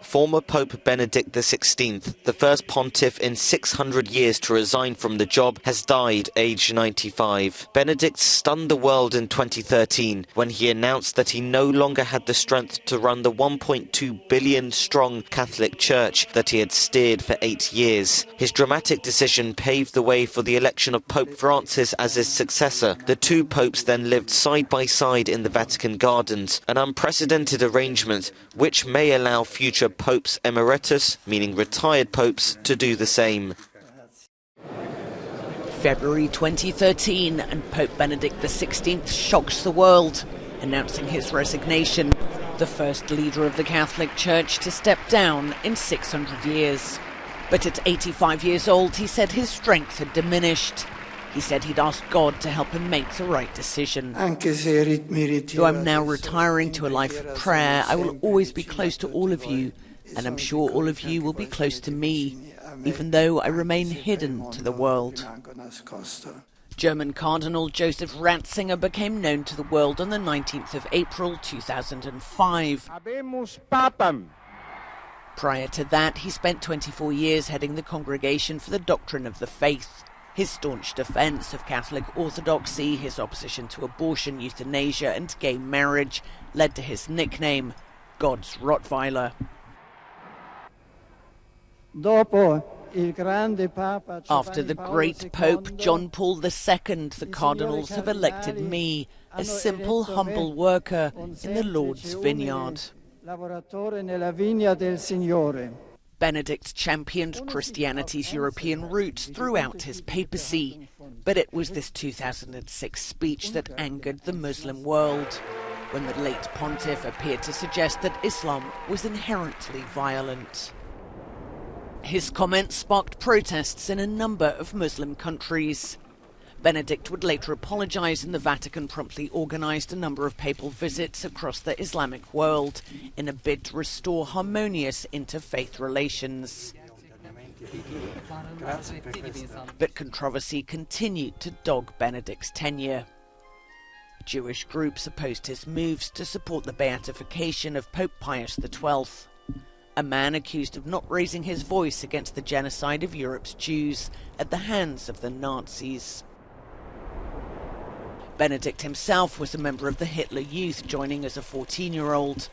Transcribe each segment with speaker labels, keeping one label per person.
Speaker 1: Former Pope Benedict XVI, the first pontiff in 600 years to resign from the job, has died aged 95. Benedict stunned the world in 2013 when he announced that he no longer had the strength to run the 1.2 billion strong Catholic Church that he had steered for 8 years. His dramatic decision paved the way for the election of Pope Francis as his successor. The two popes then lived side by side in the Vatican gardens, an unprecedented arrangement which may allow future popes emeritus, meaning retired popes, to do the same.
Speaker 2: February 2013, and Pope Benedict XVI shocks the world, announcing his resignation, the first leader of the Catholic Church to step down in 600 years. But at 85 years old, he said his strength had diminished. He said he'd asked God to help him make the right decision. Though I'm now retiring to a life of prayer, I will always be close to all of you, and I'm sure all of you will be close to me, even though I remain hidden to the world. German Cardinal Joseph Ratzinger became known to the world on the 19th of April 2005. Prior to that, he spent 24 years heading the Congregation for the Doctrine of the Faith. His staunch defence of Catholic orthodoxy, his opposition to abortion, euthanasia and gay marriage led to his nickname, God's Rottweiler. After the great Pope John Paul II, the cardinals have elected me, a simple, humble worker in the Lord's vineyard. Benedict championed Christianity's European roots throughout his papacy, but it was this 2006 speech that angered the Muslim world, when the late pontiff appeared to suggest that Islam was inherently violent. His comments sparked protests in a number of Muslim countries. Benedict would later apologise, and the Vatican promptly organised a number of papal visits across the Islamic world in a bid to restore harmonious interfaith relations. But controversy continued to dog Benedict's tenure. Jewish groups opposed his moves to support the beatification of Pope Pius XII, a man accused of not raising his voice against the genocide of Europe's Jews at the hands of the Nazis. Benedict himself was a member of the Hitler Youth, joining as a 14-year-old.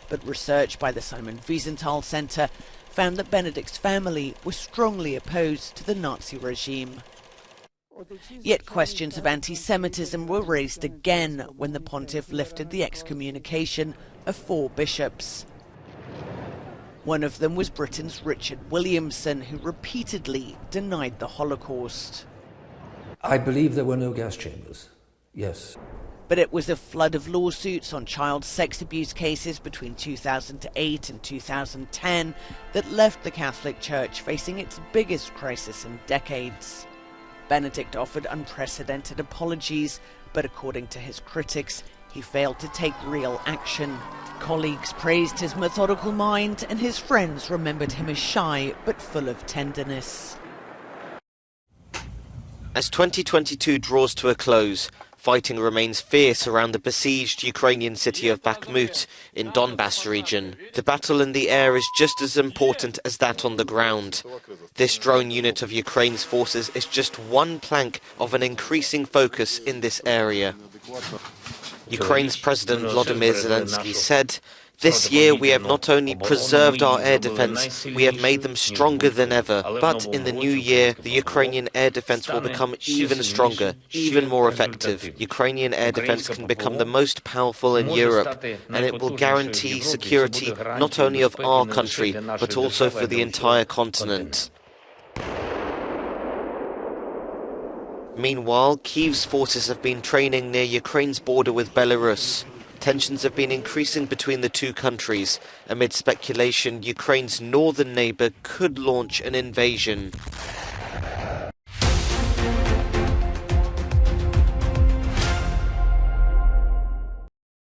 Speaker 2: But research by the Simon Wiesenthal Center found that Benedict's family was strongly opposed to the Nazi regime. Yet questions of anti-Semitism were raised again when the pontiff lifted the excommunication of 4 bishops. One of them was Britain's Richard Williamson, who repeatedly denied the Holocaust.
Speaker 3: I believe there were no gas chambers. Yes.
Speaker 2: But it was a flood of lawsuits on child sex abuse cases between 2008 and 2010 that left the Catholic Church facing its biggest crisis in decades. Benedict offered unprecedented apologies, but according to his critics, he failed to take real action. Colleagues praised his methodical mind, and his friends remembered him as shy but full of tenderness.
Speaker 1: As 2022 draws to a close, fighting remains fierce around the besieged Ukrainian city of Bakhmut in Donbass region. The battle in the air is just as important as that on the ground. This drone unit of Ukraine's forces is just one plank of an increasing focus in this area. Ukraine's President Volodymyr Zelensky said, "This year we have not only preserved our air defense, we have made them stronger than ever. But in the new year, the Ukrainian air defense will become even stronger, even more effective. Ukrainian air defense can become the most powerful in Europe, and it will guarantee security not only of our country, but also for the entire continent." Meanwhile, Kyiv's forces have been training near Ukraine's border with Belarus. Tensions have been increasing between the two countries amid speculation Ukraine's northern neighbour could launch an invasion.